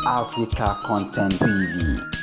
Africa Content TV.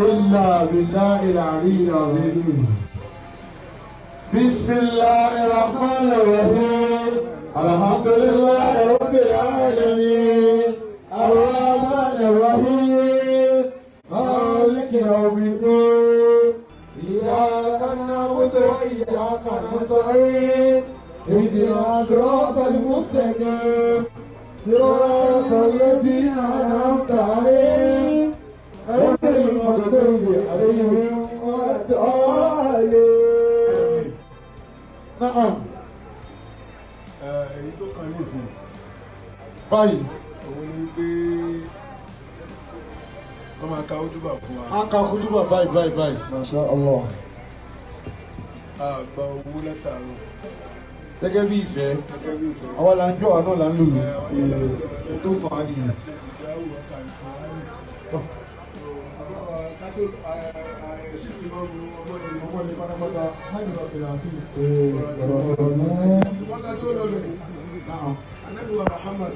إلا بالله العلي العظيم. بسم الله الرحمن الرحيم. الحمد لله رب العالمين الرحمن الرحيم مالك يوم الدين إياك نعبد وإياك نستعين اهدنا صراط المستقيم صراط الذين أنعمت عليهم غير المغضوب عليهم ولا الضالين. نعم. èyí tó kàn nísìn báyìí òun ni pé wọ́n máa ka ojúbà fún wa. a ka kútúbà báyìí. Masha Allah. a gba owó látàárọ̀ gẹ́gẹ́ bí ìfẹ́ gẹ́gẹ́ bí ìfẹ́. àwọn là ń jọ àná là ń lò lò tó fà á nìyẹn. ìdáhùn ọkà ìfọwọ́rì. kátó ṣíkì máa ń mu ọmọ ìlú. ọmọ ní pátápátá hajj abdul hafiz. wọ́n ká tó lọ lẹ̀. Ànábì Muhammad.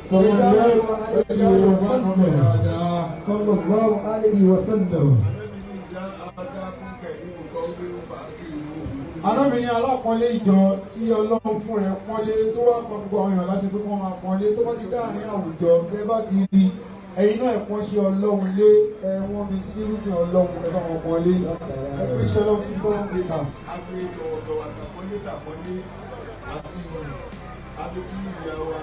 sallallahu alayhi wa sallam. Ànábì ní ìjà àbádákùn kẹ̀lú nǹkan gbé fàákì ìlú. Ànábì ní alápọ̀nlé ìjọ tí Ọlọ́run fún rẹ̀ pọ́nlé tó wá pa gbogbo àwọn èèyàn láti pé kí wọ́n máa pọ́nlé tó bá ti dáàrin àwùjọ ẹ bá ti rí ẹ̀yin náà ẹ̀pọ́n ṣe Ọlọ́run lé wọ́n fi sí rúgbìn Ọlọ́run ẹ bá wọn pọ́nlé ẹgbẹ́ iṣẹ́ Ọlọ́run sí fọ́ọ̀rọ̀ pé kà. Agbe tọ̀wọ̀tọ̀wọ̀ àtàpọ́nlé tàpọ́nlé àti abẹ́kí ìyá wa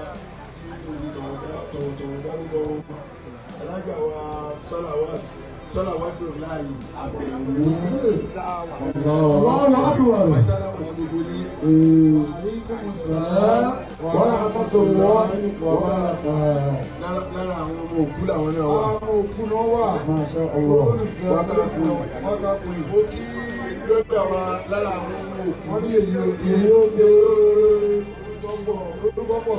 tí mo ní tọ̀wọ̀tọ̀wọ̀ dárúkọ alága wa sọ́làwátò láàyè àbẹ̀wò. Allahu akbar. Sálámù gbogbo ní Alaikum salaam wa rahmatullahi wa barakatuh. lára àwọn ọmọ òkú làwọn náà wà. Àwọn òkú náà wà. Masha Allah. Olùfẹ́ wákàtí ó kí lọ́dọ̀ wa lára àwọn ọmọ òkú. Wọ́n ní èyí òkè yóò dé orúkọ́pọ̀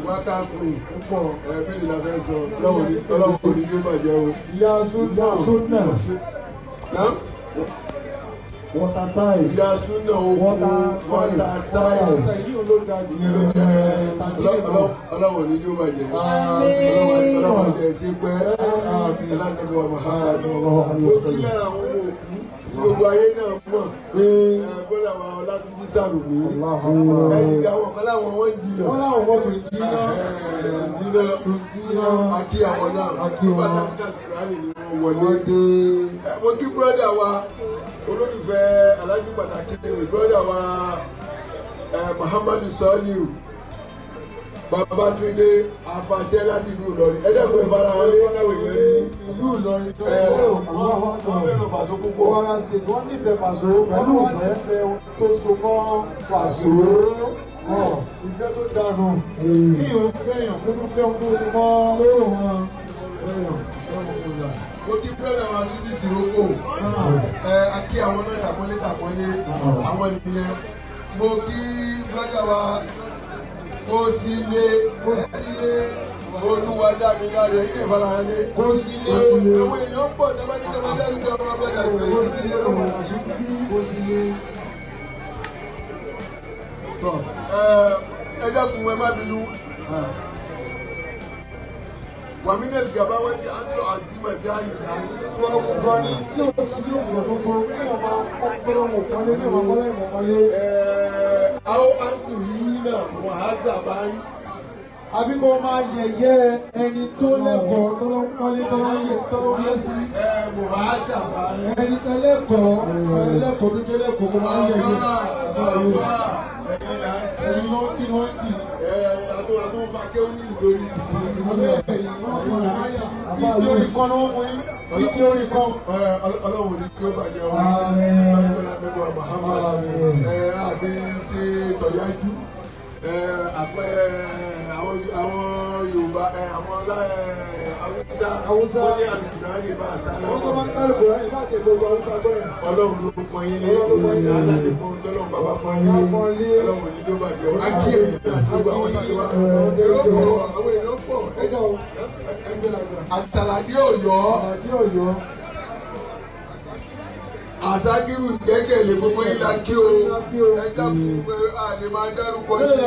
wákàtí púpọ̀ ẹ̀ẹ́dẹ́gbẹ̀rún la fẹ́ sọ lọ́wọ́ ní yóò bàjẹ́ o. ìyá súnà wọ́tàsáì ìyá súnà owó wọ́tàsáì yìí ló dájú ìyẹn ló jẹ́ ọlọ́wọ́ ní yóò bàjẹ́. ọlọ́wọ́ jẹ́ sí pé ẹlẹ́dẹ̀gbọ́ Muhammad ó kí lára àwọn ọmọ òkú gbogbo ayé náà mọ̀ bọ́lá wa Ọlátúnjí Sàrùmí ẹni àwọn kan láwọn wọ́n jiyàn wọ́n láwọn mọ́ tó jí náà àti àwọn náà àti wọn Kùránì ni wọ́n wọlé. Mo kí búrọ́dà wa olólùfẹ́ alájú pàtàkì rẹ̀ búrọ́dà wa Muhammadu Saliu Babátúndé afàṣẹ láti ìlú Ìlọrin ẹ̀dẹ́gbẹ̀ẹ́ fara wọn lé láwọn èèyàn ní ìlú Ìlọrin tó wọ́n fẹ́ràn Pàṣọ púpọ̀. wọ́n á ṣe wọ́n nífẹ̀ẹ́ Pàṣọ pẹ̀lú ìfẹ́ tó so mọ́ Pàṣọ ìfẹ́ tó dànù kí o fẹ́yàn kó tó fẹ́ tó so mọ́ wọn. Mo kí búrọ́dà wa ní bí ìsìrókò akí àwọn náà tàpọ́nlé àwọn ènìyàn. Mo kí búrọ́dà wa kó sílé Olúwa dámi láre ilé ìfarahànlé kó sílé àwọn èèyàn pọ̀ tẹ́lá ní tẹ́lá dárúkọ ọmọ abẹ́dà sí ẹ dákun ẹ má bínú wàmínà gàbá wá ti àtọ àzìmà jáde ọkọ̀ ní tí ó sí òkùnkùn tuntun kí wọ́n máa kọ́kọ́rọ́ mọ̀ kan lé ní ọmọkọ́lá ìmọ̀kọ́lé. àwọn àǹtù yìí náà wàhálà bá ń. àbí kò máa yẹ̀yẹ́ ẹni tó lẹ́kọ̀ọ́ tó lọ́ pọ́nlé tó lọ́ yẹ tó lọ́ yẹ sí. wàhálà bá ń. ẹni tẹ́lẹ̀kọ̀ọ́ ẹlẹ́kọ̀ọ́ tó jẹ́lẹ̀kọ̀ọ́ kó máa yẹ̀yẹ́. ẹ̀yin ló kí wọ́n kì. àtúnwò fa kéwòn ní ìlórí títí. ìdí orí kan ló ń mú yín. ìdí orí kan. Ọlọ́run ní kí ó bàjẹ́ wọn. Àbí ṣe tọ̀yájú. Àwọn Yorùbá àwọn Haúsá wọ́n ní Al-Qur'ani bá àṣálà. wọ́n tó máa ń kálukú rẹ̀ nígbà tí gbogbo Haúsá gbọ́ yẹn. Ọlọ́run ló pọn yín lé. Aláti fún tọ́lọ́run bàbá pọn yín lé. Ọlọ́run ní kí ó bàjẹ́ wọn. Akí èyí náà ti gbọ́ àwọn ìjọba. Àwọn èèyàn pọ̀ ẹjọ́ Àtàlàdé Ọ̀yọ́. Àsákírù ìgbẹ́kẹ̀lé gbogbo yín la kí o. Ẹ dákun pé a lè máa dárúkọ yín.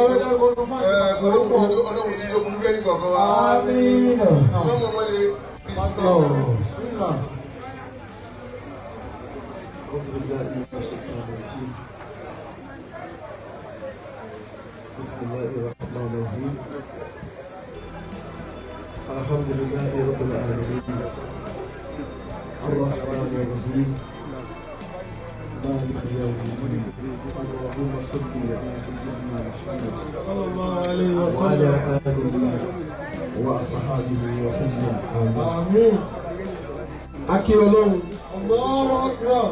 Ọlọ́run ní kí o kún fẹ́ẹ́ ní kọ̀ọ̀kan wa. Àmín. Ọlọ́run wọlé Bismillah. بسم الله الرحمن الرحيم الحمد لله رب العالمين الرحمن الرحيم مالك يوم الدين اللهم صل على سيدنا محمد صلى الله عليه وسلم وعلى آله وأصحابه وسلم آمين. Akí Ọlọ́run. Allahu Akbar.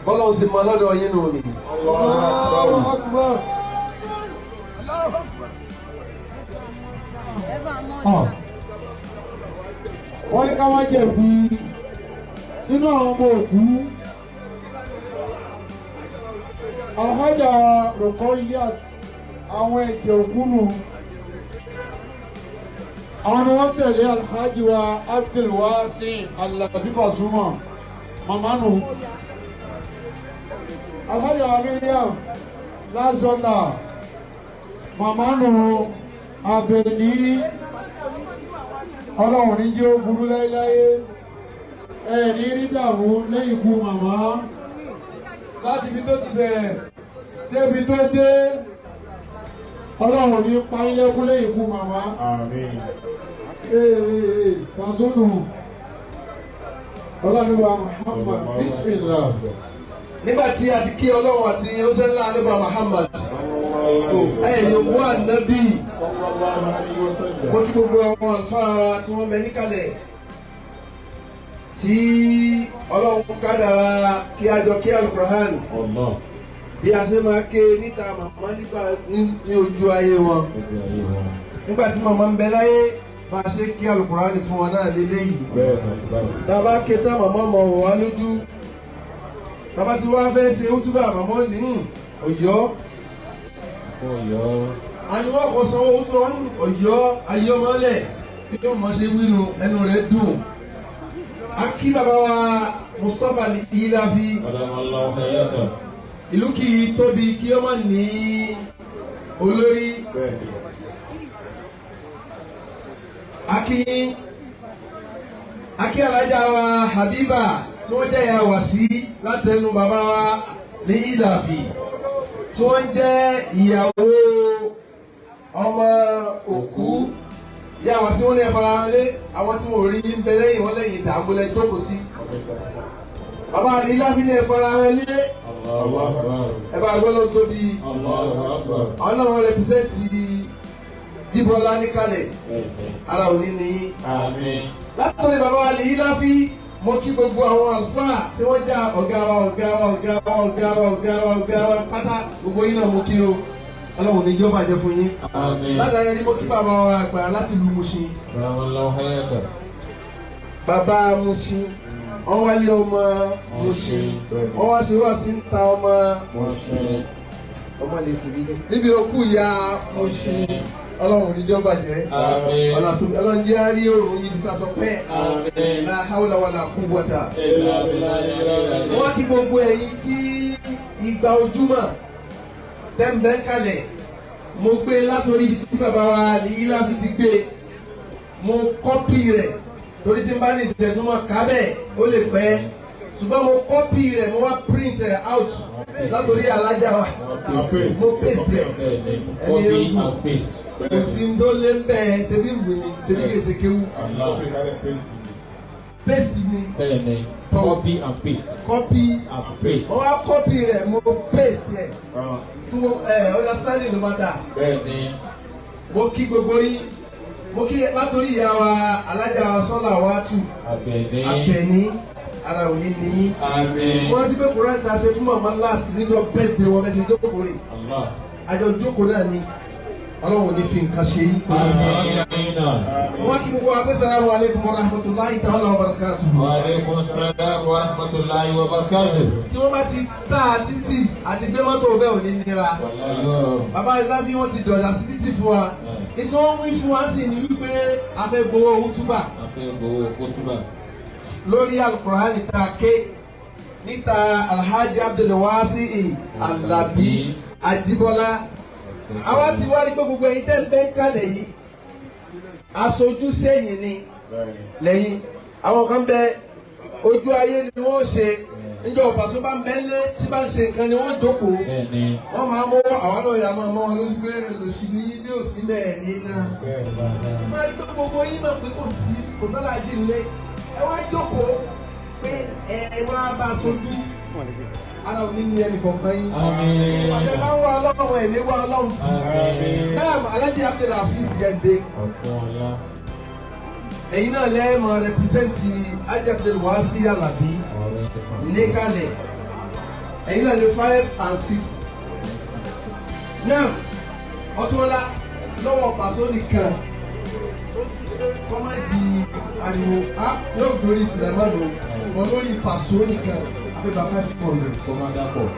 Bọ́lá sì máa lọ́dọ̀ yín nù ni. Allahu Akbar. Wọ́n ní ká wá jẹ̀bi nínú àwọn ọmọ òkú. Alhaja Ruqayyat àwọn ẹ̀jẹ̀ òkú nù. Àwọn ni wọ́n tẹ̀lé Alhaji wa Abdulwasi Alabi Pasuma màmá nù. Alhaja Miriam Lazona màmá nù. Àbẹ̀ní Ọlọ́run ní jẹ́ ó burú láéláé. Ẹ̀ẹ̀ní rí dàrú lẹ́yìn ikú màmá. Láti ibi tó ti bẹ̀rẹ̀ débi tó dé. Ọlọ́run ní pàílẹ́kún lẹ́yìn ikú màmá. Àmín. Pàṣọ́nù. Ọlọ́run wa Muhammad Bismillah. Nígbàtí a ti kí Ọlọ́run àti Ọ̀sẹ̀ ńlá nípa Muhammad. Ẹ̀yìn òkú ànábì. Mo kí gbogbo àwọn àlùfáà tí wọ́n bẹ níkàlẹ̀. Tí Ọlọ́run kádàrá kí a jọ kí Al-Qur'an. Bí a ṣe máa ké níta màmá nígbà ní ojú ayé wọn. Nígbà tí màmá ń bẹ láyé, bá a ṣe kí Al-Qur'an fún wọn náà lélẹ́yìí. Tàbá ké tán màmá mọ̀ wá lójú. Bàbá tí wọ́n fẹ́ ṣe útúbà màmá ní Ọ̀yọ́. Àní wọ́n kò sanwó útúbà wọn ní Ọ̀yọ́ ayé ọmọlẹ̀ bí wọ́n mọ̀ ṣe wínu ẹnu rẹ̀ dùn. Akí bàbá wa Mustapha Ilafi. Ìlú kì í tóbi kí ó má ní olórí. Akí alájà wa Habiba tí wọ́n jẹ́ ìyá wá sí látẹnu bàbá wa ní Ilafi tí wọ́n jẹ́ ìyàwó ọmọ òkú ìyá wá sí wọn ní ẹ̀fọ́ra wọn lé àwọn tí wọ́n rí ń bẹ lẹ́yìn wọn lẹ́yìn ìdààmúlẹ̀ jókòó sí. Bàbá ní Ilafi ní ẹ̀fọ́ra wọn lé ẹ̀bá gbọ́dọ̀ tóbi àwọn náà wọ́n rẹpísẹ́ǹtì Jíbọ́lá níkàlẹ̀ ara òní ni. Látọ̀rí bàbá wa ní Ilafi mo kí gbogbo àwọn àlùfáà tí wọ́n já ọ̀gá wa pátá gbogbo yín náà mo kí o Ọlọ́run ní yóò bàjẹ́ fún yín. Ládàá ní mo kí bàbá wa àgbà láti lu Mushin. Bàbá Mushin wọ́n wálé ọmọ Mushin wọ́n wá sí ń ta ọmọ lè sì rí níbi òkú ìyá Mushin. Ọlọ́run ní yóò bàjẹ́. Ọlọ́run jẹ́ àárí òòrùn yìí bisá sọ pé la hawla wala quwwata. Wọ́n kí gbogbo ẹ̀yin tí ìgbà ojúmọ́ tẹ́ǹbẹ̀ ń kalẹ̀ mo gbé látòrí ibi tí bàbá wa ní Ilafi ti gbé mo kọ́pì rẹ̀ torí tí n bá ní ìṣẹ̀jú mọ́ kábẹ̀ ó lè pẹ́ ṣùgbọ́n mo kọ́pì rẹ̀ mo wá print ẹ̀ out látòrí alájà wa mo paste ẹ̀ ẹni ewu kò sí ń tó lé ń bẹ́ẹ̀ ṣe bí ìwé ni ṣe bí kèsè kéwù paste ni. Copy and paste. Copy and paste. Wọ́n wá copy rẹ̀ mo paste ẹ̀ fún understanding ló máa dà. Mo kí gbogbo yín mo kí látòrí ìyá wa alájà wa Sọ́là wa tù Àbẹ̀ní ara òní ní. Wọ́n ti pé kúrẹ́ ta ṣe fún màmá last níjọ́ birthday wọn bẹ́ẹ̀ ti jókòó rè. Àjọ jókòó náà ni Ọlọ́run ní fi nǹkan ṣe yí. Wọ́n kí gbogbo wa pé salamu alaikum wa rahmatulahi ta'ala wa barakatuhu. Wa alaikum salam wa rahmatulahi wa barakatuhu. Tí wọ́n bá ti tá a títì àti gbé mọ́tò bẹ́ẹ̀ ò ní nira. Bàbá Ilafi wọ́n ti dọ̀dà sí títì fún wa. Ìtí wọ́n wí fún wa sì ní wípé a fẹ́ gbowó útúbà. Lórí Al-Qur'an níta ké níta Alhaji Abdulwasi Alabi Ajibola. Àwa ti wá rí pé gbogbo ẹ̀yin tẹ́ ń bẹ́ ń kalẹ̀ yìí aṣojú sẹ́yìn ni lẹ́yìn àwọn kan bẹ ojú ayé ni wọ́n ṣe Níjọ́ Pàṣọ bá ń bẹ́lẹ̀ tí bá ń ṣe nǹkan ni wọ́n jókòó. Wọ́n máa mú àwọn náà yà máa mọ́ wọn lójú pé lòsì ní ilé òsì lẹ̀ ní iná. Máa rí pé gbogbo yín máa pé kò sọ́lá jí nílé. Ẹ wá jókòó pé ẹ wá bá sojú. Ara ò ní ní ẹnì kọ̀ọ̀kan yín. Ọ̀tẹ̀ bá ń wá ọlọ́run ẹ̀ ní wá ọlọ́run sí. Náà Alájí Abdul Hafiz Yende. Ẹ̀yin náà lẹ́ẹ̀mọ̀ rẹpísẹ́ǹtì Alájí Abdul Wasi Alabi níkàlẹ̀. Ẹ̀yin náà ní 5 and 6. Náà Ọ̀túnọlá lọ́wọ́ Pàṣọ nìkan. Kọ́má di ariwo yóò gbórí Sùlẹ̀mánù. Wọ́n lórí Pàṣọ nìkan. Afẹ́bà 500.